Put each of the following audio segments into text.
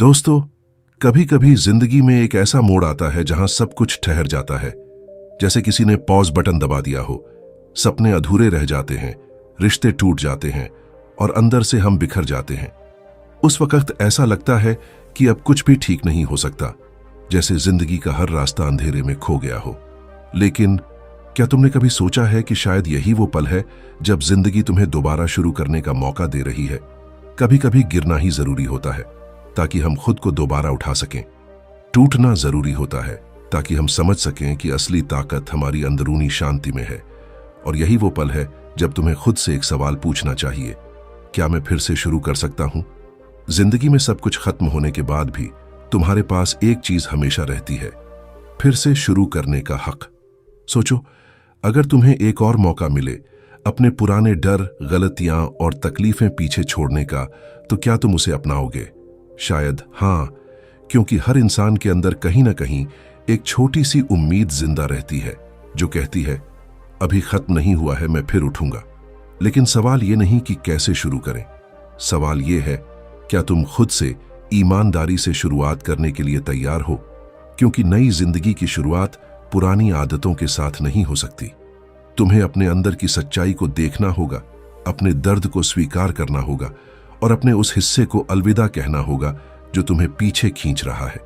दोस्तों, कभी कभी जिंदगी में एक ऐसा मोड़ आता है जहां सब कुछ ठहर जाता है। जैसे किसी ने पॉज बटन दबा दिया हो। सपने अधूरे रह जाते हैं, रिश्ते टूट जाते हैं और अंदर से हम बिखर जाते हैं। उस वक्त ऐसा लगता है कि अब कुछ भी ठीक नहीं हो सकता, जैसे जिंदगी का हर रास्ता अंधेरे में खो गया हो। लेकिन क्या तुमने कभी सोचा है कि शायद यही वो पल है जब जिंदगी तुम्हें दोबारा शुरू करने का मौका दे रही है। कभी कभी गिरना ही जरूरी होता है ताकि हम खुद को दोबारा उठा सकें। टूटना जरूरी होता है ताकि हम समझ सकें कि असली ताकत हमारी अंदरूनी शांति में है। और यही वो पल है जब तुम्हें खुद से एक सवाल पूछना चाहिए, क्या मैं फिर से शुरू कर सकता हूं? जिंदगी में सब कुछ खत्म होने के बाद भी तुम्हारे पास एक चीज हमेशा रहती है, फिर से शुरू करने का हक। सोचो, अगर तुम्हें एक और मौका मिले अपने पुराने डर, गलतियां और तकलीफें पीछे छोड़ने का, तो क्या तुम उसे अपनाओगे? शायद हाँ, क्योंकि हर इंसान के अंदर कहीं ना कहीं एक छोटी सी उम्मीद जिंदा रहती है जो कहती है अभी खत्म नहीं हुआ है, मैं फिर उठूंगा। लेकिन सवाल ये नहीं कि कैसे शुरू करें, सवाल ये है क्या तुम खुद से ईमानदारी से शुरुआत करने के लिए तैयार हो? क्योंकि नई जिंदगी की शुरुआत पुरानी आदतों के साथ नहीं हो सकती। तुम्हें अपने अंदर की सच्चाई को देखना होगा, अपने दर्द को स्वीकार करना होगा और अपने उस हिस्से को अलविदा कहना होगा जो तुम्हें पीछे खींच रहा है।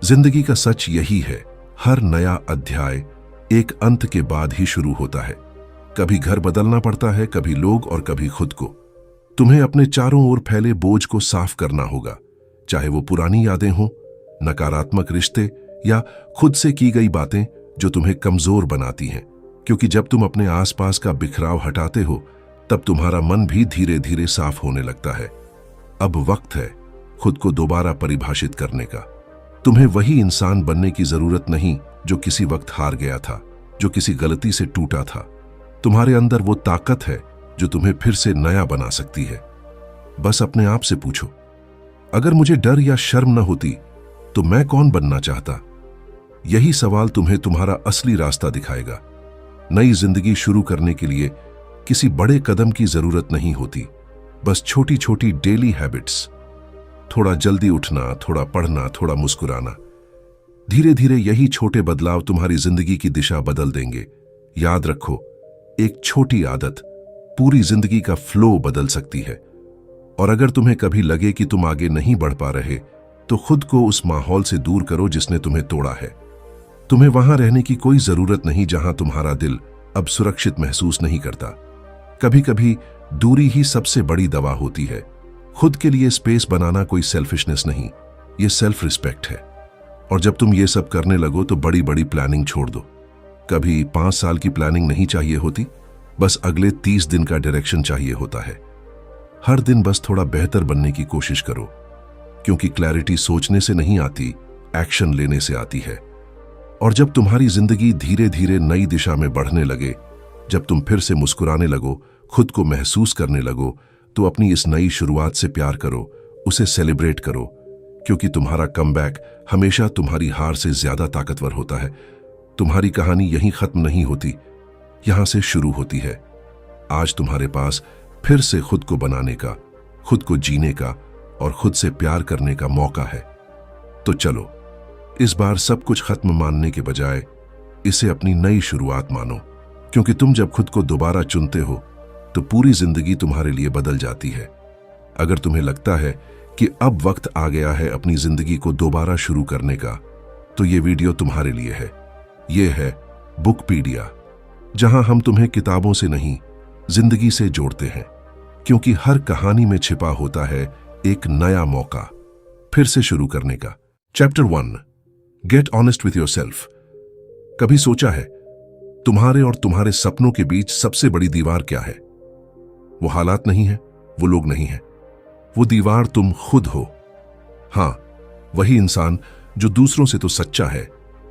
जिंदगी का सच यही है, हर नया अध्याय एक अंत के बाद ही शुरू होता है। कभी घर बदलना पड़ता है, कभी लोग और कभी खुद को। तुम्हें अपने चारों ओर फैले बोझ को साफ करना होगा, चाहे वो पुरानी यादें हों, नकारात्मक रिश्ते या खुद से की गई बातें जो तुम्हें कमजोर बनाती हैं। क्योंकि जब तुम अपने आसपास का बिखराव हटाते हो, तब तुम्हारा मन भी धीरे धीरे साफ होने लगता है। अब वक्त है खुद को दोबारा परिभाषित करने का। तुम्हें वही इंसान बनने की जरूरत नहीं जो किसी वक्त हार गया था, जो किसी गलती से टूटा था। तुम्हारे अंदर वो ताकत है जो तुम्हें फिर से नया बना सकती है। बस अपने आप से पूछो, अगर मुझे डर या शर्म न होती तो मैं कौन बनना चाहता? यही सवाल तुम्हें तुम्हारा असली रास्ता दिखाएगा। नई जिंदगी शुरू करने के लिए किसी बड़े कदम की जरूरत नहीं होती, बस छोटी छोटी डेली हैबिट्स। थोड़ा जल्दी उठना, थोड़ा पढ़ना, थोड़ा मुस्कुराना। धीरे धीरे यही छोटे बदलाव तुम्हारी जिंदगी की दिशा बदल देंगे। याद रखो, एक छोटी आदत पूरी जिंदगी का फ्लो बदल सकती है। और अगर तुम्हें कभी लगे कि तुम आगे नहीं बढ़ पा रहे, तो खुद को उस माहौल से दूर करो जिसने तुम्हें तोड़ा है। तुम्हें वहां रहने की कोई जरूरत नहीं जहां तुम्हारा दिल अब सुरक्षित महसूस नहीं करता। कभी कभी दूरी ही सबसे बड़ी दवा होती है। खुद के लिए स्पेस बनाना कोई सेल्फिशनेस नहीं, ये सेल्फ रिस्पेक्ट है। और जब तुम ये सब करने लगो तो बड़ी बड़ी प्लानिंग छोड़ दो। कभी 5 साल की प्लानिंग नहीं चाहिए होती, बस अगले 30 दिन का डायरेक्शन चाहिए होता है। हर दिन बस थोड़ा बेहतर बनने की कोशिश करो, क्योंकि क्लैरिटी सोचने से नहीं आती, एक्शन लेने से आती है। और जब तुम्हारी जिंदगी धीरे धीरे नई दिशा में बढ़ने लगे, जब तुम फिर से मुस्कुराने लगो, खुद को महसूस करने लगो, तो अपनी इस नई शुरुआत से प्यार करो, उसे सेलिब्रेट करो। क्योंकि तुम्हारा कमबैक हमेशा तुम्हारी हार से ज्यादा ताकतवर होता है। तुम्हारी कहानी यहीं खत्म नहीं होती, यहां से शुरू होती है। आज तुम्हारे पास फिर से खुद को बनाने का, खुद को जीने का और खुद से प्यार करने का मौका है। तो चलो, इस बार सब कुछ खत्म मानने के बजाय इसे अपनी नई शुरुआत मानो। क्योंकि तुम जब खुद को दोबारा चुनते हो तो पूरी जिंदगी तुम्हारे लिए बदल जाती है। अगर तुम्हें लगता है कि अब वक्त आ गया है अपनी जिंदगी को दोबारा शुरू करने का, तो ये वीडियो तुम्हारे लिए है। ये है बुकपीडिया, जहां हम तुम्हें किताबों से नहीं, जिंदगी से जोड़ते हैं। क्योंकि हर कहानी में छिपा होता है एक नया मौका फिर से शुरू करने का। Chapter 1, get honest with yourself. कभी सोचा है तुम्हारे और तुम्हारे सपनों के बीच सबसे बड़ी दीवार क्या है? वो हालात नहीं है, वो लोग नहीं है, वो दीवार तुम खुद हो। हां, वही इंसान जो दूसरों से तो सच्चा है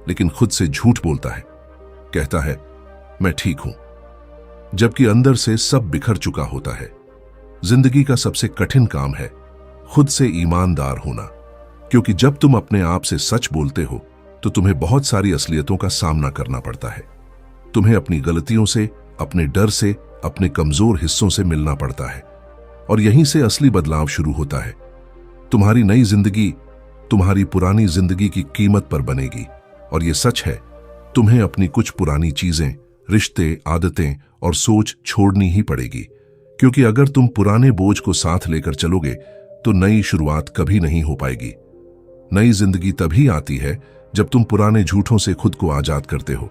लेकिन खुद से झूठ बोलता है, कहता है मैं ठीक हूं, जबकि अंदर से सब बिखर चुका होता है। जिंदगी का सबसे कठिन काम है खुद से ईमानदार होना। क्योंकि जब तुम अपने आप से सच बोलते हो तो तुम्हें बहुत सारी असलियतों का सामना करना पड़ता है। तुम्हें अपनी गलतियों से, अपने डर से, अपने कमजोर हिस्सों से मिलना पड़ता है। और यहीं से असली बदलाव शुरू होता है। तुम्हारी नई जिंदगी तुम्हारी पुरानी जिंदगी की कीमत पर बनेगी। और ये सच है, तुम्हें अपनी कुछ पुरानी चीजें, रिश्ते, आदतें और सोच छोड़नी ही पड़ेगी, क्योंकि अगर तुम पुराने बोझ को साथ लेकर चलोगे तो नई शुरुआत कभी नहीं हो पाएगी। नई जिंदगी तभी आती है जब तुम पुराने झूठों से खुद को आजाद करते हो।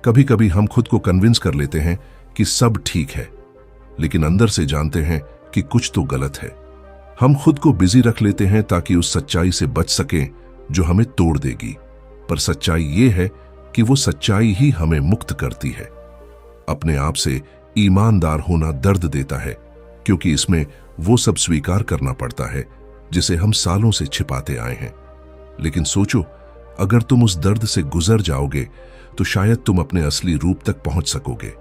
कभी कभी हम खुद को कन्विंस कर लेते हैं कि सब ठीक है, लेकिन अंदर से जानते हैं कि कुछ तो गलत है। हम खुद को बिजी रख लेते हैं ताकि उस सच्चाई से बच सकें जो हमें तोड़ देगी, पर सच्चाई ये है कि वो सच्चाई ही हमें मुक्त करती है। अपने आप से ईमानदार होना दर्द देता है, क्योंकि इसमें वो सब स्वीकार करना पड़ता है जिसे हम सालों से छिपाते आए हैं। लेकिन सोचो, अगर तुम उस दर्द से गुजर जाओगे तो शायद तुम अपने असली रूप तक पहुंच सकोगे।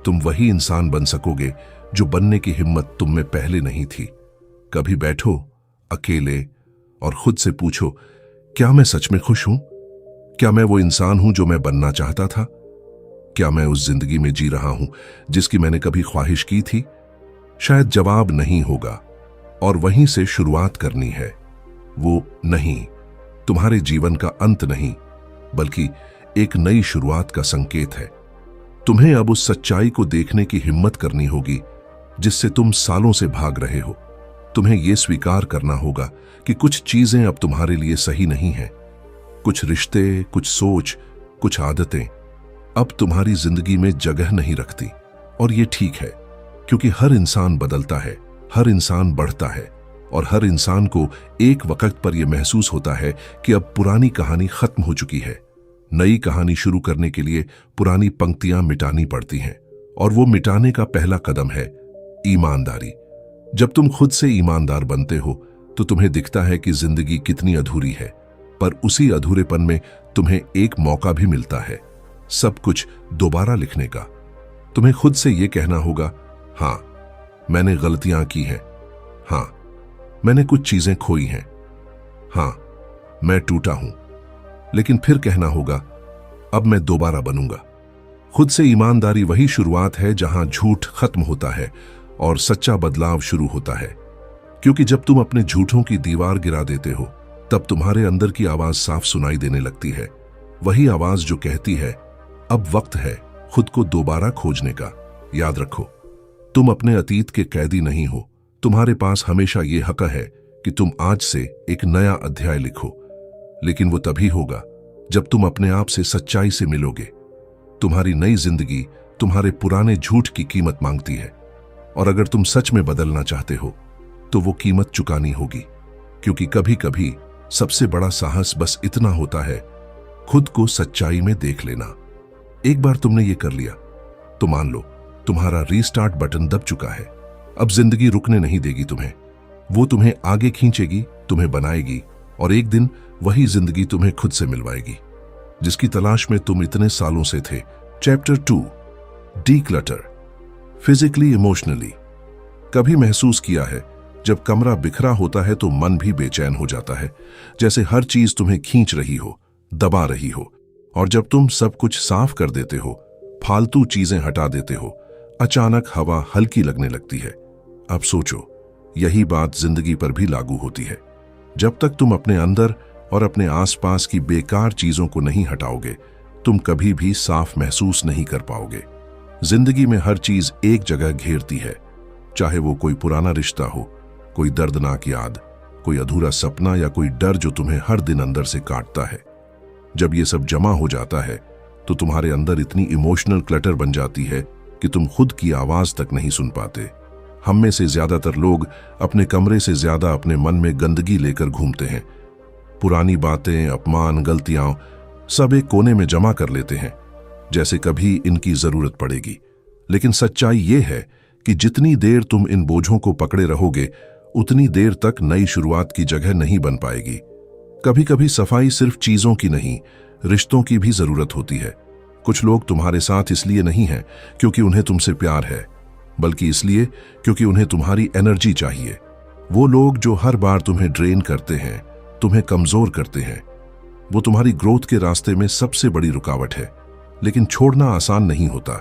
तुम वही इंसान बन सकोगे जो बनने की हिम्मत तुम में पहले नहीं थी। कभी बैठो अकेले और खुद से पूछो, क्या मैं सच में खुश हूं? क्या मैं वो इंसान हूं जो मैं बनना चाहता था? क्या मैं उस जिंदगी में जी रहा हूं जिसकी मैंने कभी ख्वाहिश की थी? शायद जवाब नहीं होगा, और वहीं से शुरुआत करनी है। वो नहीं तुम्हारे जीवन का अंत नहीं, बल्कि एक नई शुरुआत का संकेत है। तुम्हें अब उस सच्चाई को देखने की हिम्मत करनी होगी जिससे तुम सालों से भाग रहे हो। तुम्हें यह स्वीकार करना होगा कि कुछ चीजें अब तुम्हारे लिए सही नहीं हैं। कुछ रिश्ते, कुछ सोच, कुछ आदतें अब तुम्हारी जिंदगी में जगह नहीं रखती। और ये ठीक है, क्योंकि हर इंसान बदलता है, हर इंसान बढ़ता है, और हर इंसान को एक वक्त पर यह महसूस होता है कि अब पुरानी कहानी खत्म हो चुकी है। नई कहानी शुरू करने के लिए पुरानी पंक्तियां मिटानी पड़ती हैं, और वो मिटाने का पहला कदम है ईमानदारी। जब तुम खुद से ईमानदार बनते हो तो तुम्हें दिखता है कि जिंदगी कितनी अधूरी है, पर उसी अधूरेपन में तुम्हें एक मौका भी मिलता है सब कुछ दोबारा लिखने का। तुम्हें खुद से यह कहना होगा, हां मैंने गलतियां की हैं, हां मैंने कुछ चीजें खोई हैं, हां मैं टूटा हूं, लेकिन फिर कहना होगा, अब मैं दोबारा बनूंगा। खुद से ईमानदारी वही शुरुआत है जहां झूठ खत्म होता है और सच्चा बदलाव शुरू होता है। क्योंकि जब तुम अपने झूठों की दीवार गिरा देते हो, तब तुम्हारे अंदर की आवाज साफ सुनाई देने लगती है। वही आवाज जो कहती है, अब वक्त है खुद को दोबारा खोजने का। याद रखो, तुम अपने अतीत के कैदी नहीं हो। तुम्हारे पास हमेशा ये हक है कि तुम आज से एक नया अध्याय लिखो, लेकिन वो तभी होगा जब तुम अपने आप से सच्चाई से मिलोगे। तुम्हारी नई जिंदगी तुम्हारे पुराने झूठ की कीमत मांगती है, और अगर तुम सच में बदलना चाहते हो तो वो कीमत चुकानी होगी। क्योंकि कभी कभी सबसे बड़ा साहस बस इतना होता है, खुद को सच्चाई में देख लेना। एक बार तुमने ये कर लिया तो मान लो तुम्हारा रीस्टार्ट बटन दब चुका है। अब जिंदगी रुकने नहीं देगी तुम्हें, वो तुम्हें आगे खींचेगी, तुम्हें बनाएगी, और एक दिन वही जिंदगी तुम्हें खुद से मिलवाएगी जिसकी तलाश में तुम इतने सालों से थे। Chapter 2, declutter. Physically, emotionally. कभी महसूस किया है जब कमरा बिखरा होता है तो मन भी बेचैन हो जाता है, जैसे हर चीज तुम्हें खींच रही हो, दबा रही हो। और जब तुम सब कुछ साफ कर देते हो, फालतू चीजें हटा देते हो, अचानक हवा हल्की लगने लगती है। अब सोचो, यही बात जिंदगी पर भी लागू होती है। जब तक तुम अपने अंदर और अपने आसपास की बेकार चीजों को नहीं हटाओगे, तुम कभी भी साफ महसूस नहीं कर पाओगे। जिंदगी में हर चीज एक जगह घेरती है, चाहे वो कोई पुराना रिश्ता हो, कोई दर्दनाक याद, कोई अधूरा सपना या कोई डर जो तुम्हें हर दिन अंदर से काटता है। जब ये सब जमा हो जाता है तो तुम्हारे अंदर इतनी इमोशनल क्लटर बन जाती है कि तुम खुद की आवाज तक नहीं सुन पाते। हम में से ज्यादातर लोग अपने कमरे से ज्यादा अपने मन में गंदगी लेकर घूमते हैं। पुरानी बातें, अपमान, गलतियां सब एक कोने में जमा कर लेते हैं, जैसे कभी इनकी जरूरत पड़ेगी। लेकिन सच्चाई ये है कि जितनी देर तुम इन बोझों को पकड़े रहोगे, उतनी देर तक नई शुरुआत की जगह नहीं बन पाएगी। कभी कभी सफाई सिर्फ चीजों की नहीं, रिश्तों की भी जरूरत होती है। कुछ लोग तुम्हारे साथ इसलिए नहीं हैं क्योंकि उन्हें तुमसे प्यार है, बल्कि इसलिए क्योंकि उन्हें तुम्हारी एनर्जी चाहिए। वो लोग जो हर बार तुम्हें ड्रेन करते हैं, तुम्हें कमजोर करते हैं, वो तुम्हारी ग्रोथ के रास्ते में सबसे बड़ी रुकावट है। लेकिन छोड़ना आसान नहीं होता,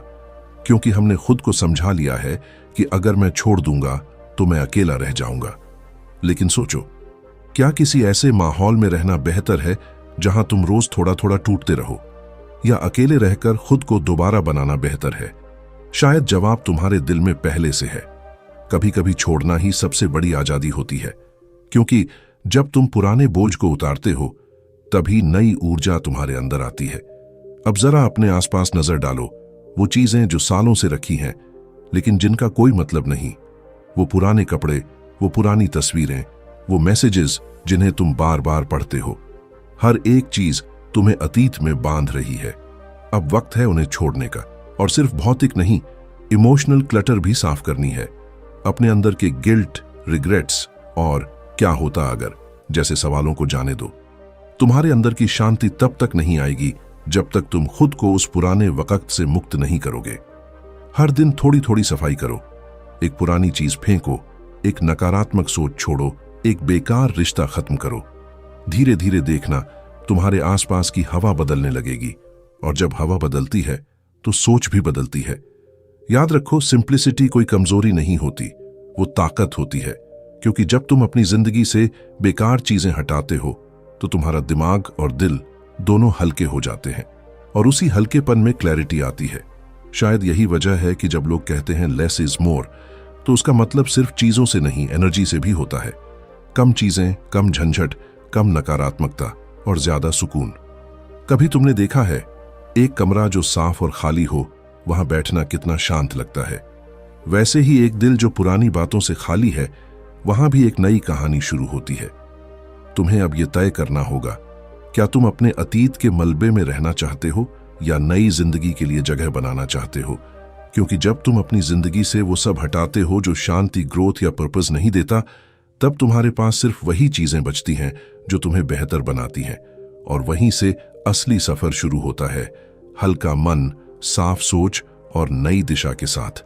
क्योंकि हमने खुद को समझा लिया है कि अगर मैं छोड़ दूंगा तो मैं अकेला रह जाऊंगा। लेकिन सोचो, क्या किसी ऐसे माहौल में रहना बेहतर है जहां तुम रोज थोड़ा थोड़ा टूटते रहो, या अकेले रहकर खुद को दोबारा बनाना बेहतर है? शायद जवाब तुम्हारे दिल में पहले से है। कभी कभी छोड़ना ही सबसे बड़ी आजादी होती है, क्योंकि जब तुम पुराने बोझ को उतारते हो तभी नई ऊर्जा तुम्हारे अंदर आती है। अब जरा अपने आसपास नजर डालो, वो चीजें जो सालों से रखी हैं लेकिन जिनका कोई मतलब नहीं, वो पुराने कपड़े, वो पुरानी तस्वीरें, वो मैसेजेस जिन्हें तुम बार बार पढ़ते हो, हर एक चीज तुम्हें अतीत में बांध रही है। अब वक्त है उन्हें छोड़ने का, और सिर्फ भौतिक नहीं, इमोशनल क्लटर भी साफ करनी है। अपने अंदर के गिल्ट, रिग्रेट्स और क्या होता अगर जैसे सवालों को जाने दो। तुम्हारे अंदर की शांति तब तक नहीं आएगी जब तक तुम खुद को उस पुराने वक्त से मुक्त नहीं करोगे। हर दिन थोड़ी थोड़ी सफाई करो, एक पुरानी चीज फेंको, एक नकारात्मक सोच छोड़ो, एक बेकार रिश्ता खत्म करो। धीरे धीरे देखना तुम्हारे आसपास की हवा बदलने लगेगी, और जब हवा बदलती है तो सोच भी बदलती है। याद रखो, सिंप्लिसिटी कोई कमजोरी नहीं होती, वो ताकत होती है, क्योंकि जब तुम अपनी जिंदगी से बेकार चीजें हटाते हो तो तुम्हारा दिमाग और दिल दोनों हल्के हो जाते हैं, और उसी हल्केपन में क्लैरिटी आती है। शायद यही वजह है कि जब लोग कहते हैं लेस इज मोर, तो उसका मतलब सिर्फ चीजों से नहीं, एनर्जी से भी होता है। कम चीजें, कम झंझट, कम नकारात्मकता और ज्यादा सुकून। कभी तुमने देखा है एक कमरा जो साफ और खाली हो, वहां बैठना कितना शांत लगता है? वैसे ही एक दिल जो पुरानी बातों से खाली है, वहां भी एक नई कहानी शुरू होती है। तुम्हें अब यह तय करना होगा, क्या तुम अपने अतीत के मलबे में रहना चाहते हो या नई जिंदगी के लिए जगह बनाना चाहते हो? क्योंकि जब तुम अपनी जिंदगी से वो सब हटाते हो जो शांति, ग्रोथ या पर्पस नहीं देता, तब तुम्हारे पास सिर्फ वही चीजें बचती हैं जो तुम्हें बेहतर बनाती हैं, और वहीं से असली सफर शुरू होता है, हल्का मन, साफ सोच और नई दिशा के साथ।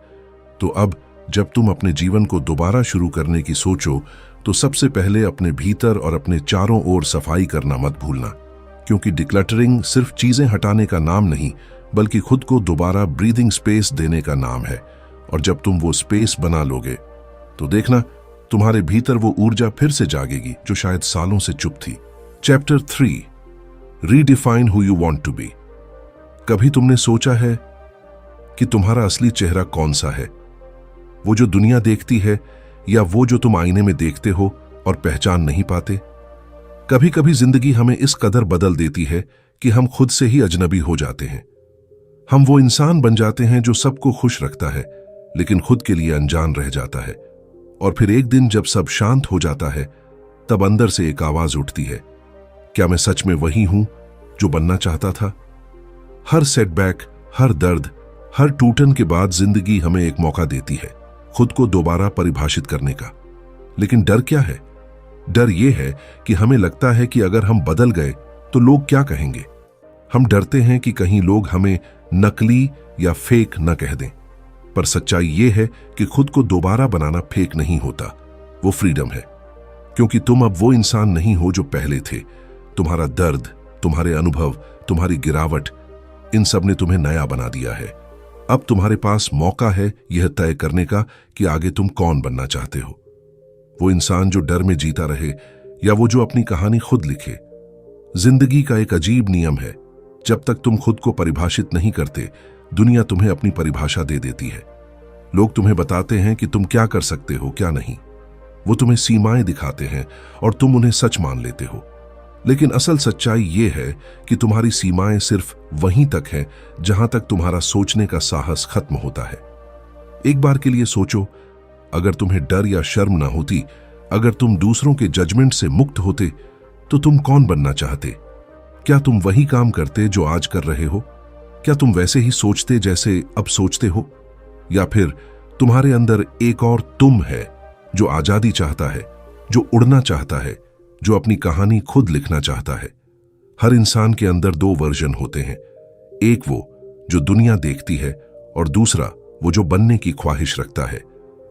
तो अब जब तुम अपने जीवन को दोबारा शुरू करने की सोचो, तो सबसे पहले अपने भीतर और अपने चारों ओर सफाई करना मत भूलना, क्योंकि डिक्लटरिंग सिर्फ चीजें हटाने का नाम नहीं, बल्कि खुद को दोबारा ब्रीदिंग स्पेस देने का नाम है। और जब तुम वो स्पेस बना लोगे तो देखना तुम्हारे भीतर वो ऊर्जा फिर से जागेगी जो शायद सालों से चुप थी। Chapter 3, redefine who you want to be. कभी तुमने सोचा है कि तुम्हारा असली चेहरा कौन सा है? वो जो दुनिया देखती है, या वो जो तुम आईने में देखते हो और पहचान नहीं पाते? कभी कभी जिंदगी हमें इस कदर बदल देती है कि हम खुद से ही अजनबी हो जाते हैं। हम वो इंसान बन जाते हैं जो सबको खुश रखता है लेकिन खुद के लिए अनजान रह जाता है। और फिर एक दिन जब सब शांत हो जाता है, तब अंदर से एक आवाज उठती है, क्या मैं सच में वही हूं जो बनना चाहता था? हर सेटबैक, हर दर्द, हर टूटन के बाद जिंदगी हमें एक मौका देती है खुद को दोबारा परिभाषित करने का। लेकिन डर क्या है? डर यह है कि हमें लगता है कि अगर हम बदल गए तो लोग क्या कहेंगे। हम डरते हैं कि कहीं लोग हमें नकली या फेक न कह दें। पर सच्चाई यह है कि खुद को दोबारा बनाना फेक नहीं होता, वो फ्रीडम है। क्योंकि तुम अब वो इंसान नहीं हो जो पहले थे। तुम्हारा दर्द, तुम्हारे अनुभव, तुम्हारी गिरावट, इन सब ने तुम्हें नया बना दिया है। अब तुम्हारे पास मौका है यह तय करने का कि आगे तुम कौन बनना चाहते हो। वो इंसान जो डर में जीता रहे, या वो जो अपनी कहानी खुद लिखे। जिंदगी का एक अजीब नियम है, जब तक तुम खुद को परिभाषित नहीं करते, दुनिया तुम्हें अपनी परिभाषा दे देती है। लोग तुम्हें बताते हैं कि तुम क्या कर सकते हो, क्या नहीं। वो तुम्हें सीमाएं दिखाते हैं और तुम उन्हें सच मान लेते हो। लेकिन असल सच्चाई ये है कि तुम्हारी सीमाएं सिर्फ वहीं तक हैं जहां तक तुम्हारा सोचने का साहस खत्म होता है। एक बार के लिए सोचो, अगर तुम्हें डर या शर्म ना होती, अगर तुम दूसरों के जजमेंट से मुक्त होते, तो तुम कौन बनना चाहते? क्या तुम वही काम करते जो आज कर रहे हो? क्या तुम वैसे ही सोचते जैसे अब सोचते हो? या फिर तुम्हारे अंदर एक और तुम है जो आजादी चाहता है, जो उड़ना चाहता है, जो अपनी कहानी खुद लिखना चाहता है? हर इंसान के अंदर दो वर्जन होते हैं, एक वो जो दुनिया देखती है और दूसरा वो जो बनने की ख्वाहिश रखता है।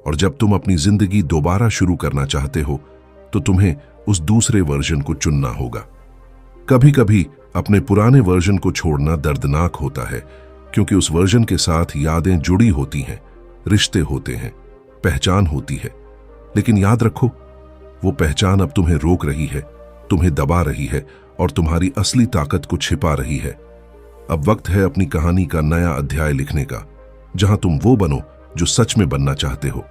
और जब तुम अपनी जिंदगी दोबारा शुरू करना चाहते हो तो तुम्हें उस दूसरे वर्जन को चुनना होगा। कभी कभी अपने पुराने वर्जन को छोड़ना दर्दनाक होता है, क्योंकि उस वर्जन के साथ यादें जुड़ी होती हैं, रिश्ते होते हैं, पहचान होती है। लेकिन याद रखो, वो पहचान अब तुम्हें रोक रही है, तुम्हें दबा रही है और तुम्हारी असली ताकत को छिपा रही है। अब वक्त है अपनी कहानी का नया अध्याय लिखने का, जहां तुम वो बनो जो सच में बनना चाहते हो,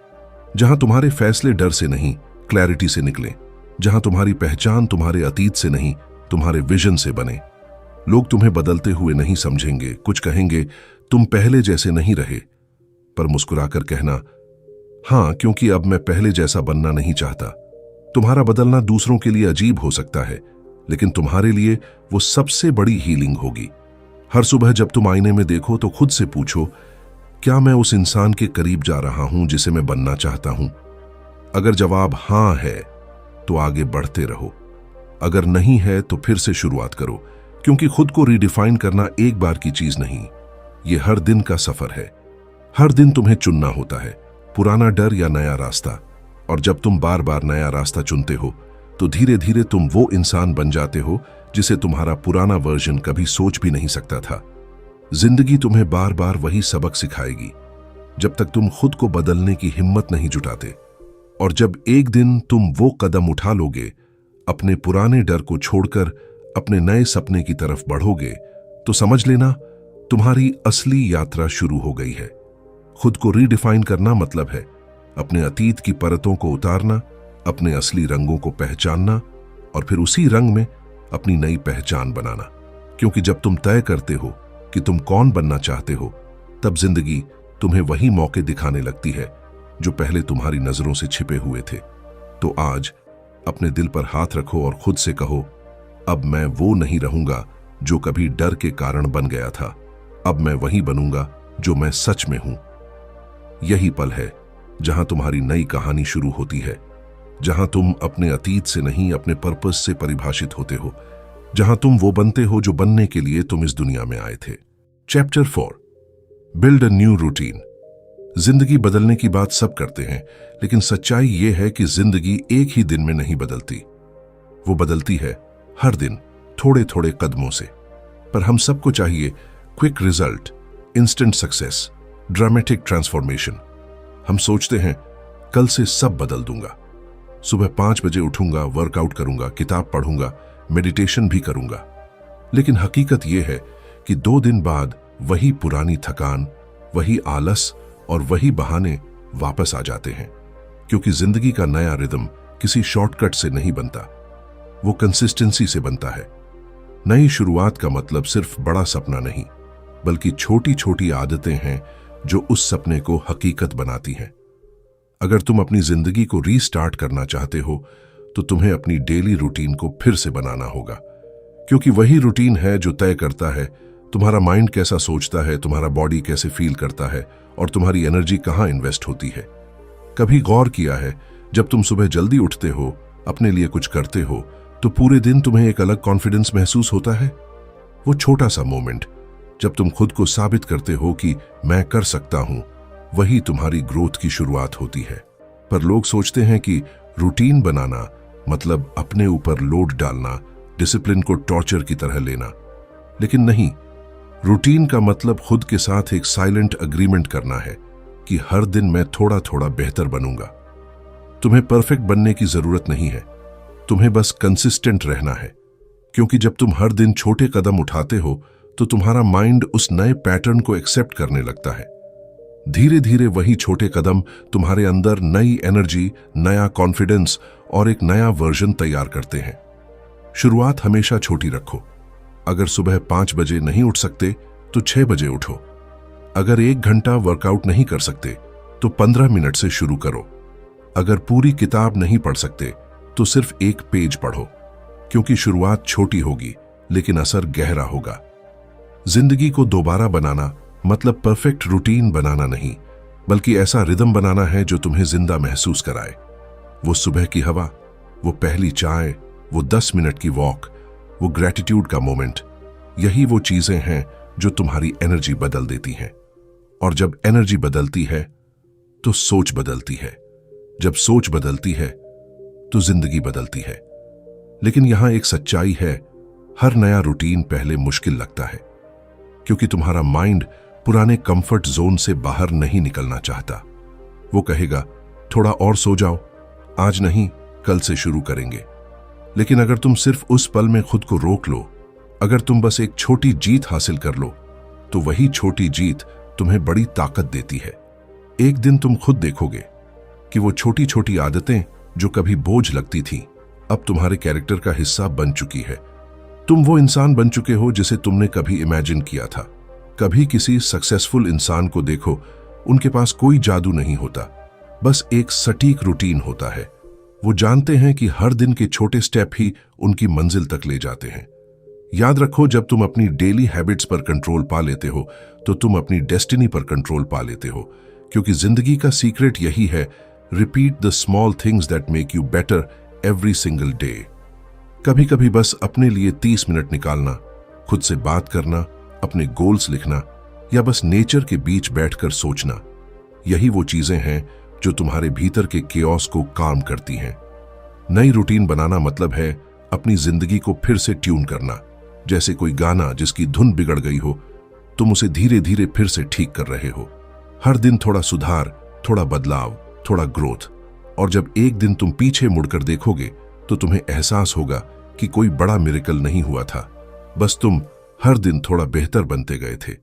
जहां तुम्हारे फैसले डर से नहीं क्लैरिटी से निकले, जहां तुम्हारी पहचान तुम्हारे अतीत से नहीं तुम्हारे विजन से बने। लोग तुम्हें बदलते हुए नहीं समझेंगे, कुछ कहेंगे तुम पहले जैसे नहीं रहे, पर मुस्कुराकर कहना, हाँ, क्योंकि अब मैं पहले जैसा बनना नहीं चाहता। तुम्हारा बदलना दूसरों के लिए अजीब हो सकता है, लेकिन तुम्हारे लिए वो सबसे बड़ी हीलिंग होगी। हर सुबह जब तुम आईने में देखो तो खुद से पूछो, क्या मैं उस इंसान के करीब जा रहा हूं जिसे मैं बनना चाहता हूं? अगर जवाब हां है तो आगे बढ़ते रहो, अगर नहीं है तो फिर से शुरुआत करो, क्योंकि खुद को रिडिफाइन करना एक बार की चीज नहीं, ये हर दिन का सफर है। हर दिन तुम्हें चुनना होता है, पुराना डर या नया रास्ता। और जब तुम बार बार नया रास्ता चुनते हो तो धीरे धीरे तुम वो इंसान बन जाते हो जिसे तुम्हारा पुराना वर्जन कभी सोच भी नहीं सकता था। जिंदगी तुम्हें बार बार वही सबक सिखाएगी जब तक तुम खुद को बदलने की हिम्मत नहीं जुटाते। और जब एक दिन तुम वो कदम उठा लोगे, अपने पुराने डर को छोड़कर अपने नए सपने की तरफ बढ़ोगे, तो समझ लेना तुम्हारी असली यात्रा शुरू हो गई है। खुद को रीडिफाइन करना मतलब है अपने अतीत की परतों को उतारना, अपने असली रंगों को पहचानना और फिर उसी रंग में अपनी नई पहचान बनाना। क्योंकि जब तुम तय करते हो कि तुम कौन बनना चाहते हो, तब जिंदगी तुम्हें वही मौके दिखाने लगती है जो पहले तुम्हारी नजरों से छिपे हुए थे। तो आज अपने दिल पर हाथ रखो और खुद से कहो, अब मैं वो नहीं रहूंगा जो कभी डर के कारण बन गया था, अब मैं वही बनूंगा जो मैं सच में हूं। यही पल है जहां तुम्हारी नई कहानी शुरू होती है, जहां तुम अपने अतीत से नहीं अपने पर्पस से परिभाषित होते हो, जहां तुम वो बनते हो जो बनने के लिए तुम इस दुनिया में आए थे। Chapter 4, build a new routine. जिंदगी बदलने की बात सब करते हैं, लेकिन सच्चाई यह है कि जिंदगी एक ही दिन में नहीं बदलती, वो बदलती है हर दिन थोड़े थोड़े कदमों से। पर हम सबको चाहिए quick result, instant success, dramatic transformation. हम सोचते हैं कल से सब बदल दूंगा, सुबह 5 बजे उठूंगा, वर्कआउट करूंगा, किताब पढ़ूंगा, मेडिटेशन भी करूंगा। लेकिन हकीकत यह है कि 2 दिन बाद वही पुरानी थकान, वही आलस और वही बहाने वापस आ जाते हैं। क्योंकि जिंदगी का नया रिदम किसी शॉर्टकट से नहीं बनता, वो कंसिस्टेंसी से बनता है। नई शुरुआत का मतलब सिर्फ बड़ा सपना नहीं, बल्कि छोटी छोटी आदतें हैं जो उस सपने को हकीकत बनाती हैं। अगर तुम अपनी जिंदगी को रीस्टार्ट करना चाहते हो तो तुम्हें अपनी डेली रूटीन को फिर से बनाना होगा, क्योंकि वही रूटीन है जो तय करता है तुम्हारा माइंड कैसा सोचता है, तुम्हारा बॉडी कैसे फील करता है और तुम्हारी एनर्जी कहाँ इन्वेस्ट होती है। कभी गौर किया है, जब तुम सुबह जल्दी उठते हो, अपने लिए कुछ करते हो, तो पूरे दिन तुम्हें एक अलग कॉन्फिडेंस महसूस होता है। वो छोटा सा मोमेंट जब तुम खुद को साबित करते हो कि मैं कर सकता हूं, वही तुम्हारी ग्रोथ की शुरुआत होती है। पर लोग सोचते हैं कि रूटीन बनाना मतलब अपने ऊपर लोड डालना, डिसिप्लिन को टॉर्चर की तरह लेना। लेकिन नहीं, रूटीन का मतलब खुद के साथ एक साइलेंट अग्रीमेंट करना है कि हर दिन मैं थोड़ा थोड़ा बेहतर बनूंगा। तुम्हें परफेक्ट बनने की जरूरत नहीं है, तुम्हें बस कंसिस्टेंट रहना है। क्योंकि जब तुम हर दिन छोटे कदम उठाते हो तो तुम्हारा माइंड उस नए पैटर्न को एक्सेप्ट करने लगता है। धीरे धीरे वही छोटे कदम तुम्हारे अंदर नई एनर्जी, नया कॉन्फिडेंस और एक नया वर्जन तैयार करते हैं। शुरुआत हमेशा छोटी रखो। अगर सुबह 5 बजे नहीं उठ सकते तो 6 बजे उठो। अगर 1 घंटा वर्कआउट नहीं कर सकते तो 15 मिनट से शुरू करो। अगर पूरी किताब नहीं पढ़ सकते तो सिर्फ 1 पेज पढ़ो, क्योंकि शुरुआत छोटी होगी लेकिन असर गहरा होगा। जिंदगी को दोबारा बनाना मतलब परफेक्ट रूटीन बनाना नहीं, बल्कि ऐसा रिदम बनाना है जो तुम्हें जिंदा महसूस कराए। वो सुबह की हवा, वो पहली चाय, वो 10 मिनट की वॉक, वो ग्रेटिट्यूड का मोमेंट, यही वो चीजें हैं जो तुम्हारी एनर्जी बदल देती हैं। और जब एनर्जी बदलती है तो सोच बदलती है, जब सोच बदलती है तो जिंदगी बदलती है। लेकिन यहां एक सच्चाई है, हर नया रूटीन पहले मुश्किल लगता है, क्योंकि तुम्हारा माइंड पुराने कंफर्ट जोन से बाहर नहीं निकलना चाहता। वो कहेगा थोड़ा और सो जाओ, आज नहीं, कल से शुरू करेंगे। लेकिन अगर तुम सिर्फ उस पल में खुद को रोक लो, अगर तुम बस एक छोटी जीत हासिल कर लो, तो वही छोटी जीत तुम्हें बड़ी ताकत देती है। एक दिन तुम खुद देखोगे कि वो छोटी छोटी आदतें जो कभी बोझ लगती थीं, अब तुम्हारे कैरेक्टर का हिस्सा बन चुकी है। तुम वो इंसान बन चुके हो जिसे तुमने कभी इमेजिन किया था। कभी किसी सक्सेसफुल इंसान को देखो, उनके पास कोई जादू नहीं होता, बस एक सटीक रूटीन होता है। वो जानते हैं कि हर दिन के छोटे स्टेप ही उनकी मंजिल तक ले जाते हैं। याद रखो, जब तुम अपनी डेली हैबिट्स पर कंट्रोल पा लेते हो तो तुम अपनी डेस्टिनी पर कंट्रोल पा लेते हो, क्योंकि जिंदगी का सीक्रेट यही है, repeat the small things that make you better every single day. कभी कभी बस अपने लिए 30 मिनट निकालना, खुद से बात करना, अपने गोल्स लिखना, या बस नेचर के बीच बैठकर सोचना, यही वो चीजें हैं जो तुम्हारे भीतर के केओस को काम करती हैं। नई रूटीन बनाना मतलब है अपनी जिंदगी को फिर से ट्यून करना। जैसे कोई गाना जिसकी धुन बिगड़ गई हो, तुम उसे धीरे धीरे फिर से ठीक कर रहे हो। हर दिन थोड़ा सुधार, थोड़ा बदलाव, थोड़ा ग्रोथ। और जब एक दिन तुम पीछे मुड़कर देखोगे तो तुम्हें एहसास होगा कि कोई बड़ा मिरेकल नहीं हुआ था, बस तुम हर दिन थोड़ा बेहतर बनते गए थे।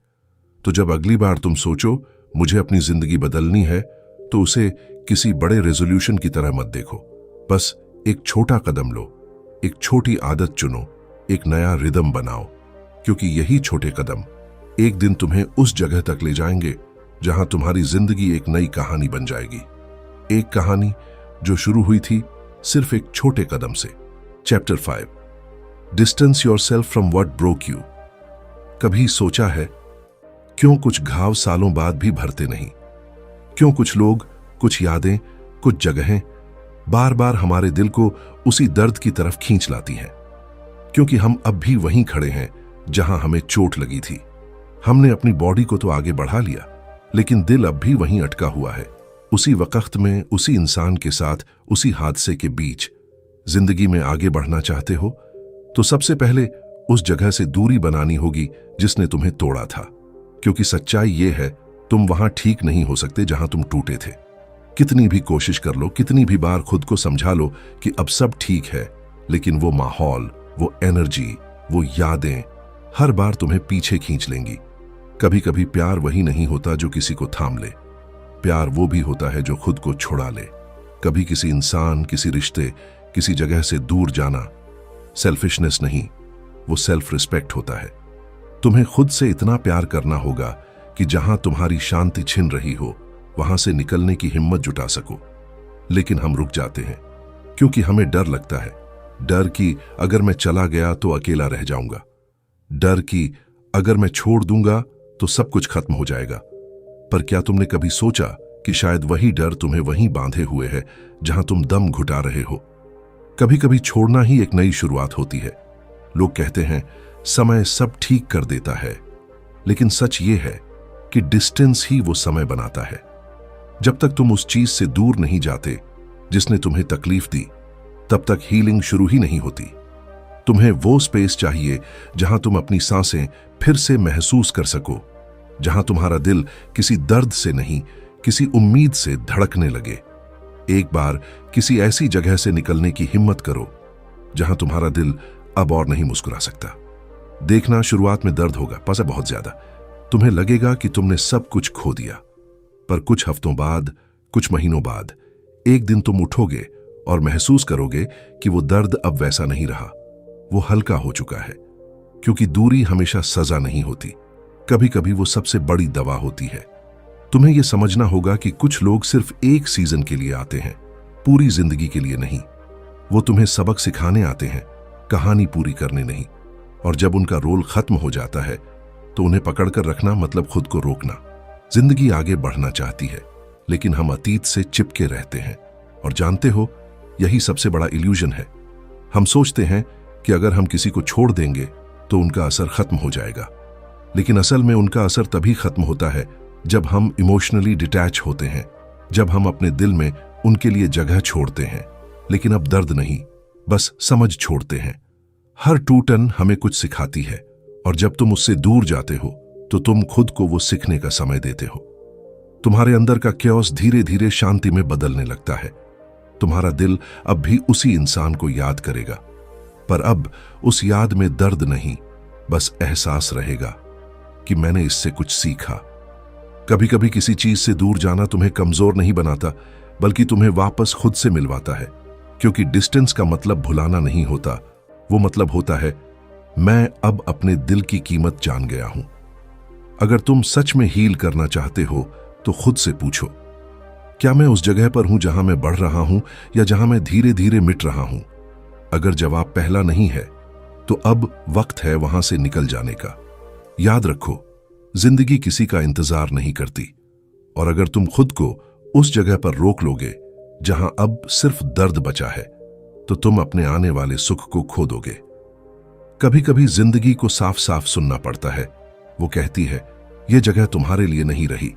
तो जब अगली बार तुम सोचो मुझे अपनी जिंदगी बदलनी है, तो उसे किसी बड़े रेजोल्यूशन की तरह मत देखो। बस एक छोटा कदम लो, एक छोटी आदत चुनो, एक नया रिदम बनाओ, क्योंकि यही छोटे कदम एक दिन तुम्हें उस जगह तक ले जाएंगे जहां तुम्हारी जिंदगी एक नई कहानी बन जाएगी। एक कहानी जो शुरू हुई थी सिर्फ एक छोटे कदम से। Chapter 5, distance yourself from what broke you. कभी सोचा है क्यों कुछ घाव सालों बाद भी भरते नहीं? क्यों कुछ लोग, कुछ यादें, कुछ जगहें बार बार हमारे दिल को उसी दर्द की तरफ खींच लाती हैं? क्योंकि हम अब भी वहीं खड़े हैं जहां हमें चोट लगी थी। हमने अपनी बॉडी को तो आगे बढ़ा लिया, लेकिन दिल अब भी वहीं अटका हुआ है, उसी वक्त में, उसी इंसान के साथ, उसी हादसे के बीच। जिंदगी में आगे बढ़ना चाहते हो तो सबसे पहले उस जगह से दूरी बनानी होगी जिसने तुम्हें तोड़ा था, क्योंकि सच्चाई ये है, तुम वहां ठीक नहीं हो सकते जहां तुम टूटे थे। कितनी भी कोशिश कर लो, कितनी भी बार खुद को समझा लो कि अब सब ठीक है, लेकिन वो माहौल, वो एनर्जी, वो यादें हर बार तुम्हें पीछे खींच लेंगी। कभी कभी प्यार वही नहीं होता जो किसी को थाम ले, प्यार वो भी होता है जो खुद को छुड़ा ले। कभी किसी इंसान, किसी रिश्ते, किसी जगह से दूर जाना सेल्फिशनेस नहीं, वो सेल्फ रिस्पेक्ट होता है। तुम्हें खुद से इतना प्यार करना होगा कि जहां तुम्हारी शांति छिन रही हो वहां से निकलने की हिम्मत जुटा सको। लेकिन हम रुक जाते हैं क्योंकि हमें डर लगता है। डर कि अगर मैं चला गया तो अकेला रह जाऊंगा, डर कि अगर मैं छोड़ दूंगा तो सब कुछ खत्म हो जाएगा। पर क्या तुमने कभी सोचा कि शायद वही डर तुम्हें वहीं बांधे हुए है जहां तुम दम घुटा रहे हो? कभी कभी छोड़ना ही एक नई शुरुआत होती है। लोग कहते हैं समय सब ठीक कर देता है, लेकिन सच ये है कि डिस्टेंस ही वो समय बनाता है। जब तक तुम उस चीज से दूर नहीं जाते जिसने तुम्हें तकलीफ दी, तब तक हीलिंग शुरू ही नहीं होती। तुम्हें वो स्पेस चाहिए जहां तुम अपनी सांसें फिर से महसूस कर सको, जहां तुम्हारा दिल किसी दर्द से नहीं, किसी उम्मीद से धड़कने लगे। एक बार किसी ऐसी जगह से निकलने की हिम्मत करो जहां तुम्हारा दिल अब और नहीं मुस्कुरा सकता। देखना, शुरुआत में दर्द होगा, पता बहुत ज्यादा। तुम्हें लगेगा कि तुमने सब कुछ खो दिया, पर कुछ हफ्तों बाद, कुछ महीनों बाद एक दिन तुम उठोगे और महसूस करोगे कि वो दर्द अब वैसा नहीं रहा, वो हल्का हो चुका है। क्योंकि दूरी हमेशा सजा नहीं होती, कभी कभी वो सबसे बड़ी दवा होती है। तुम्हें यह समझना होगा कि कुछ लोग सिर्फ एक सीजन के लिए आते हैं, पूरी जिंदगी के लिए नहीं। वो तुम्हें सबक सिखाने आते हैं, कहानी पूरी करने नहीं। और जब उनका रोल खत्म हो जाता है तो उन्हें पकड़कर रखना मतलब खुद को रोकना। जिंदगी आगे बढ़ना चाहती है, लेकिन हम अतीत से चिपके रहते हैं। और जानते हो, यही सबसे बड़ा इल्यूजन है। हम सोचते हैं कि अगर हम किसी को छोड़ देंगे तो उनका असर खत्म हो जाएगा, लेकिन असल में उनका असर तभी खत्म होता है जब हम इमोशनली डिटैच होते हैं, जब हम अपने दिल में उनके लिए जगह छोड़ते हैं। लेकिन अब दर्द नहीं, बस समझ छोड़ते हैं। हर टूटन हमें कुछ सिखाती है, और जब तुम उससे दूर जाते हो तो तुम खुद को वो सीखने का समय देते हो। तुम्हारे अंदर का क्योस धीरे धीरे शांति में बदलने लगता है। तुम्हारा दिल अब भी उसी इंसान को याद करेगा, पर अब उस याद में दर्द नहीं, बस एहसास रहेगा कि मैंने इससे कुछ सीखा। कभी कभी किसी चीज से दूर जाना तुम्हें कमजोर नहीं बनाता, बल्कि तुम्हें वापस खुद से मिलवाता है, क्योंकि डिस्टेंस का मतलब भुलाना नहीं होता, वो मतलब होता है मैं अब अपने दिल की कीमत जान गया हूं। अगर तुम सच में हील करना चाहते हो तो खुद से पूछो, क्या मैं उस जगह पर हूं जहां मैं बढ़ रहा हूं या जहां मैं धीरे धीरे मिट रहा हूं? अगर जवाब पहला नहीं है तो अब वक्त है वहां से निकल जाने का। याद रखो, जिंदगी किसी का इंतजार नहीं करती, और अगर तुम खुद को उस जगह पर रोक लोगे जहां अब सिर्फ दर्द बचा है, तो तुम अपने आने वाले सुख को खो दोगे। कभी कभी जिंदगी को साफ साफ सुनना पड़ता है। वो कहती है ये जगह तुम्हारे लिए नहीं रही।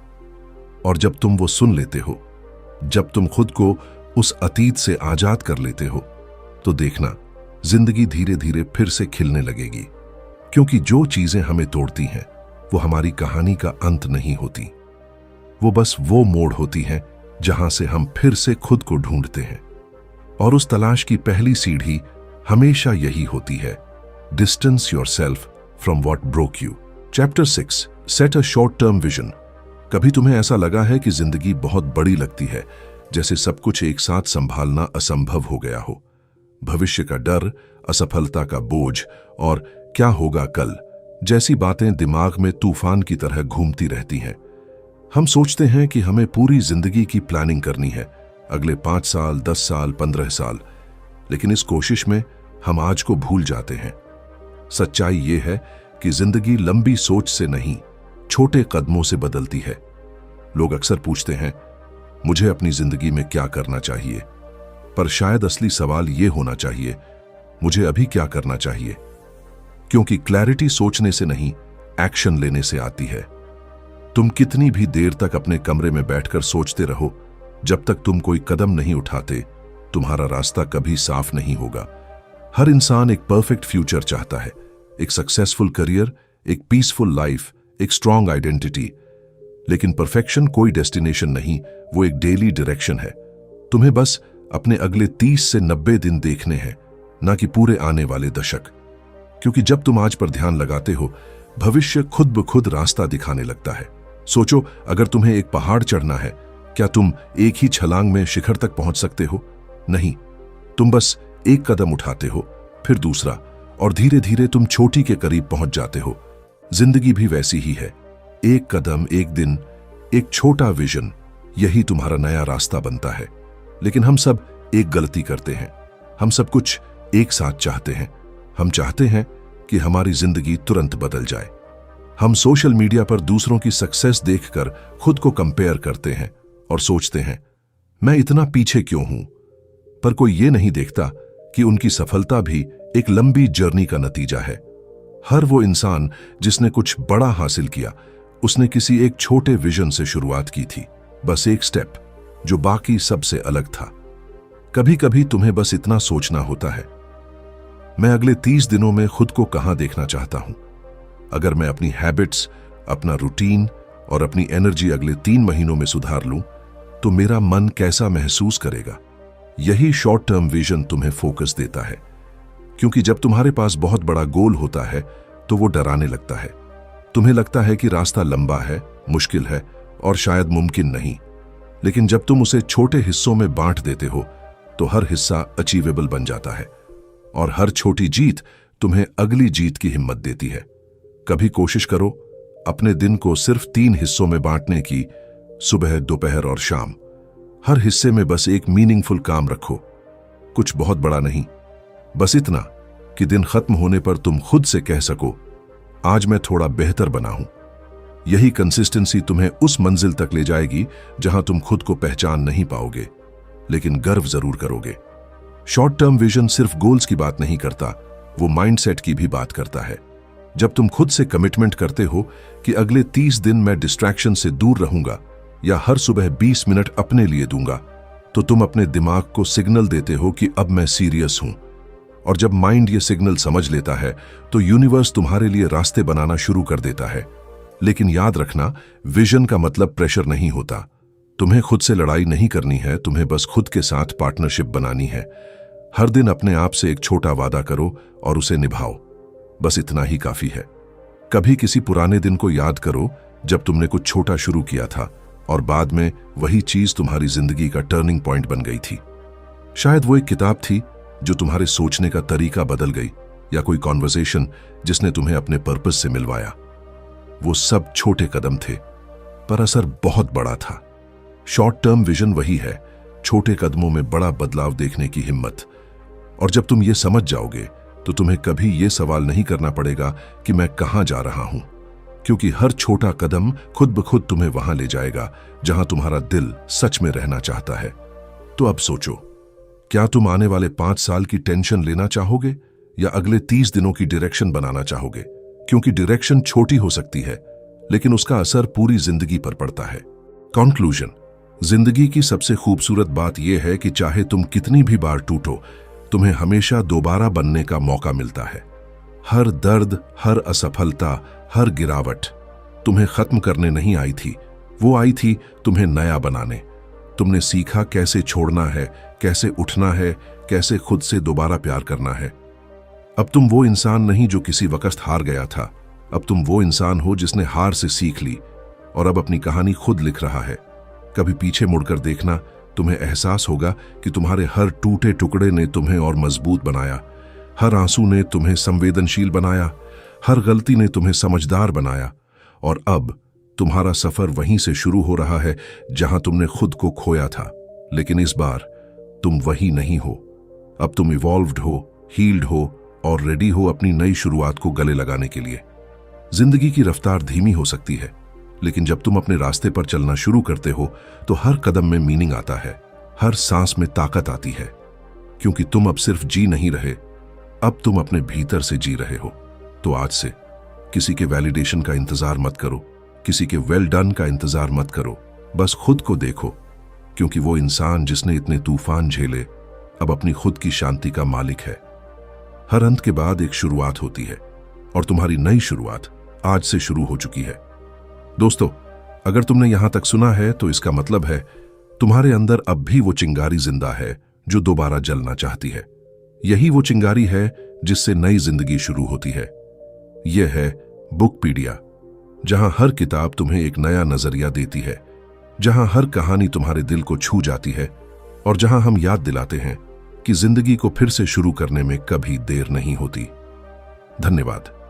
और जब तुम वो सुन लेते हो, जब तुम खुद को उस अतीत से आजाद कर लेते हो, तो देखना जिंदगी धीरे धीरे फिर से खिलने लगेगी। क्योंकि जो चीजें हमें तोड़ती हैं वो हमारी कहानी का अंत नहीं होती, वो बस वो मोड़ होती हैं जहां से हम फिर से खुद को ढूंढते हैं। और उस तलाश की पहली सीढ़ी हमेशा यही होती है, distance yourself from what broke you. Chapter 6, set a short term vision. कभी तुम्हें ऐसा लगा है कि जिंदगी बहुत बड़ी लगती है, जैसे सब कुछ एक साथ संभालना असंभव हो गया हो। भविष्य का डर, असफलता का बोझ और क्या होगा कल जैसी बातें दिमाग में तूफान की तरह घूमती रहती हैं। हम सोचते हैं कि हमें पूरी जिंदगी की प्लानिंग करनी है, अगले 5 साल, 10 साल, 15 साल, लेकिन इस कोशिश में हम आज को भूल जाते हैं। सच्चाई ये है कि जिंदगी लंबी सोच से नहीं, छोटे कदमों से बदलती है। लोग अक्सर पूछते हैं मुझे अपनी जिंदगी में क्या करना चाहिए, पर शायद असली सवाल ये होना चाहिए मुझे अभी क्या करना चाहिए। क्योंकि क्लैरिटी सोचने से नहीं, एक्शन लेने से आती है। तुम कितनी भी देर तक अपने कमरे में बैठकर सोचते रहो, जब तक तुम कोई कदम नहीं उठाते, तुम्हारा रास्ता कभी साफ नहीं होगा। हर इंसान एक परफेक्ट फ्यूचर चाहता है, एक सक्सेसफुल करियर, एक पीसफुल लाइफ, एक स्ट्रॉन्ग आइडेंटिटी। लेकिन परफेक्शन कोई डेस्टिनेशन नहीं, वो एक डेली डायरेक्शन है। तुम्हें बस अपने अगले 30 से 90 दिन देखने हैं, ना कि पूरे आने वाले दशक। क्योंकि जब तुम आज पर ध्यान लगाते हो, भविष्य खुद ब खुद रास्ता दिखाने लगता है। सोचो, अगर तुम्हें एक पहाड़ चढ़ना है, क्या तुम एक ही छलांग में शिखर तक पहुंच सकते हो? नहीं, तुम बस एक कदम उठाते हो, फिर दूसरा, और धीरे धीरे तुम चोटी के करीब पहुंच जाते हो। जिंदगी भी वैसी ही है, एक कदम, एक दिन, एक छोटा विजन, यही तुम्हारा नया रास्ता बनता है। लेकिन हम सब एक गलती करते हैं, हम सब कुछ एक साथ चाहते हैं। हम चाहते हैं कि हमारी जिंदगी तुरंत बदल जाए। हम सोशल मीडिया पर दूसरों की सक्सेस देखकर खुद को कंपेयर करते हैं और सोचते हैं मैं इतना पीछे क्यों हूं। पर कोई ये नहीं देखता कि उनकी सफलता भी एक लंबी जर्नी का नतीजा है। हर वो इंसान जिसने कुछ बड़ा हासिल किया, उसने किसी एक छोटे विजन से शुरुआत की थी, बस एक स्टेप जो बाकी सबसे अलग था। कभी कभी तुम्हें बस इतना सोचना होता है, मैं अगले 30 दिनों में खुद को कहां देखना चाहता हूं। अगर मैं अपनी हैबिट्स, अपना रूटीन और अपनी एनर्जी अगले 3 महीनों में सुधार लूं, तो मेरा मन कैसा महसूस करेगा। यही शॉर्ट टर्म विजन तुम्हें फोकस देता है। क्योंकि जब तुम्हारे पास बहुत बड़ा गोल होता है तो वो डराने लगता है। तुम्हें लगता है कि रास्ता लंबा है, मुश्किल है और शायद मुमकिन नहीं। लेकिन जब तुम उसे छोटे हिस्सों में बांट देते हो तो हर हिस्सा अचीवेबल बन जाता है, और हर छोटी जीत तुम्हें अगली जीत की हिम्मत देती है। कभी कोशिश करो अपने दिन को सिर्फ 3 हिस्सों में बांटने की, सुबह, दोपहर और शाम। हर हिस्से में बस एक मीनिंगफुल काम रखो, कुछ बहुत बड़ा नहीं, बस इतना कि दिन खत्म होने पर तुम खुद से कह सको आज मैं थोड़ा बेहतर बना हूं। यही कंसिस्टेंसी तुम्हें उस मंजिल तक ले जाएगी जहां तुम खुद को पहचान नहीं पाओगे, लेकिन गर्व जरूर करोगे। शॉर्ट टर्म विजन सिर्फ गोल्स की बात नहीं करता, वो माइंडसेट की भी बात करता है। जब तुम खुद से कमिटमेंट करते हो कि अगले 30 दिन मैं डिस्ट्रैक्शन से दूर रहूंगा या हर सुबह 20 मिनट अपने लिए दूंगा, तो तुम अपने दिमाग को सिग्नल देते हो कि अब मैं सीरियस हूं। और जब माइंड ये सिग्नल समझ लेता है तो यूनिवर्स तुम्हारे लिए रास्ते बनाना शुरू कर देता है। लेकिन याद रखना, विजन का मतलब प्रेशर नहीं होता। तुम्हें खुद से लड़ाई नहीं करनी है, तुम्हें बस खुद के साथ पार्टनरशिप बनानी है। हर दिन अपने आप से एक छोटा वादा करो और उसे निभाओ। बस इतना ही काफी है। कभी किसी पुराने दिन को याद करो जब तुमने कुछ छोटा शुरू किया था और बाद में वही चीज तुम्हारी जिंदगी का टर्निंग पॉइंट बन गई थी। शायद वो एक किताब थी जो तुम्हारे सोचने का तरीका बदल गई, या कोई कॉन्वर्सेशन जिसने तुम्हें अपने पर्पस से मिलवाया। वो सब छोटे कदम थे, पर असर बहुत बड़ा था। शॉर्ट टर्म विजन वही है, छोटे कदमों में बड़ा बदलाव देखने की हिम्मत। और जब तुम ये समझ जाओगे तो तुम्हें कभी ये सवाल नहीं करना पड़ेगा कि मैं कहां जा रहा हूं, क्योंकि हर छोटा कदम खुद ब खुद तुम्हें वहां ले जाएगा जहां तुम्हारा दिल सच में रहना चाहता है। तो अब सोचो, क्या तुम आने वाले 5 साल की टेंशन लेना चाहोगे या अगले 30 दिनों की डायरेक्शन बनाना चाहोगे? क्योंकि डायरेक्शन छोटी हो सकती है, लेकिन उसका असर पूरी जिंदगी पर पड़ता है। कंक्लूजन, जिंदगी की सबसे खूबसूरत बात यह है कि चाहे तुम कितनी भी बार टूटो, तुम्हें हमेशा दोबारा बनने का मौका मिलता है। हर दर्द, हर असफलता, हर गिरावट तुम्हें खत्म करने नहीं आई थी, वो आई थी तुम्हें नया बनाने। तुमने सीखा कैसे छोड़ना है, कैसे उठना है, कैसे खुद से दोबारा प्यार करना है। अब तुम वो इंसान नहीं जो किसी वक्त हार गया था, अब तुम वो इंसान हो जिसने हार से सीख ली और अब अपनी कहानी खुद लिख रहा है। कभी पीछे मुड़कर देखना, तुम्हें एहसास होगा कि तुम्हारे हर टूटे टुकड़े ने तुम्हें और मजबूत बनाया। हर आंसू ने तुम्हें संवेदनशील बनाया, हर गलती ने तुम्हें समझदार बनाया। और अब तुम्हारा सफर वहीं से शुरू हो रहा है जहां तुमने खुद को खोया था। लेकिन इस बार तुम वही नहीं हो। अब तुम इवॉल्व्ड हो, हील्ड हो और रेडी हो अपनी नई शुरुआत को गले लगाने के लिए। जिंदगी की रफ्तार धीमी हो सकती है, लेकिन जब तुम अपने रास्ते पर चलना शुरू करते हो तो हर कदम में मीनिंग आता है, हर सांस में ताकत आती है। क्योंकि तुम अब सिर्फ जी नहीं रहे, अब तुम अपने भीतर से जी रहे हो। तो आज से किसी के वैलिडेशन का इंतजार मत करो, किसी के वेल डन का इंतजार मत करो। बस खुद को देखो, क्योंकि वो इंसान जिसने इतने तूफान झेले अब अपनी खुद की शांति का मालिक है। हर अंत के बाद एक शुरुआत होती है और तुम्हारी नई शुरुआत आज से शुरू हो चुकी है। दोस्तों, अगर तुमने यहां तक सुना है तो इसका मतलब है तुम्हारे अंदर अब भी वो चिंगारी जिंदा है जो दोबारा जलना चाहती है। यही वो चिंगारी है जिससे नई जिंदगी शुरू होती है। यह है बुकपीडिया, जहां हर किताब तुम्हें एक नया नजरिया देती है, जहां हर कहानी तुम्हारे दिल को छू जाती है और जहां हम याद दिलाते हैं कि जिंदगी को फिर से शुरू करने में कभी देर नहीं होती। धन्यवाद।